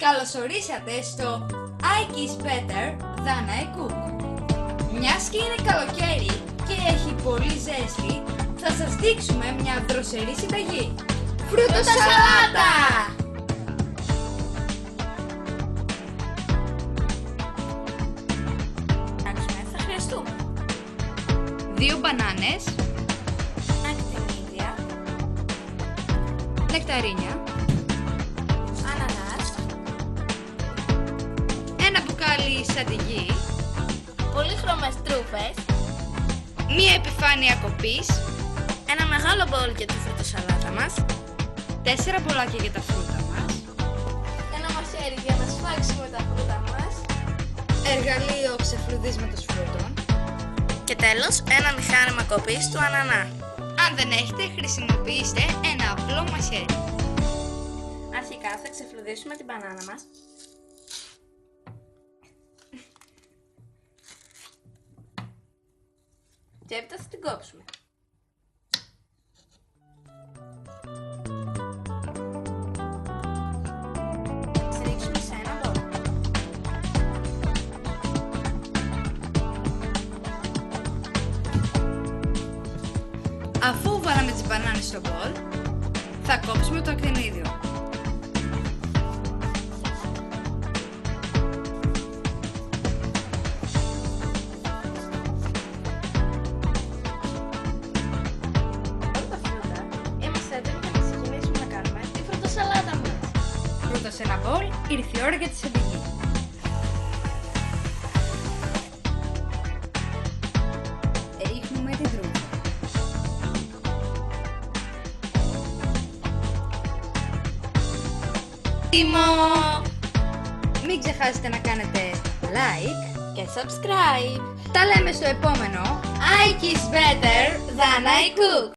Καλωσορίσατε στο I Kiss Better Than I Cook. Μιας και είναι καλοκαίρι και έχει πολύ ζέστη, θα σας δείξουμε μια δροσερή συνταγή. Φρούτο-σαλάτα! Θα χρειαστούμε 2 μπανάνες, ακτινίδια, νεκταρίνια, ανανάς, ένα μπουκάλι σαντιγί, πολύχρωμες τρούφες, μία επιφάνεια κοπής, ένα μεγάλο μπολ για τη φρούτο-σαλάτα μας, 4 μπολάκια για τα φρούτα μας, ένα μαχαίρι για να σφάξουμε τα φρούτα μας εργαλείο ξεφλουδίσματος φρούτων. και τέλος ένα μηχάνημα κοπής του ανανά. Αν δεν έχετε, χρησιμοποιήστε ένα απλό μαχαίρι. Αρχικά θα ξεφλουδίσουμε την μπανάνα μας. Και έπειτα θα την κόψουμε. Θα ρίξουμε σε ένα μπολ. Αφού βάλαμε τις μπανάνες στο μπολ, θα κόψουμε το ακτινίδιο. Όλα τα φρούτα είμαστε έτοιμοι για να ξεκινήσουμε να κάνουμε τη φρούτο-σαλάτα μας. Φρούτα σε ένα μπολ, ήρθε η ώρα για τη σαντιγί. Ρίχνουμε την τρούφα. Μην ξεχάσετε να κάνετε like Και subscribe. Τα λέμε στο επόμενο I Kiss Better Than I Cook.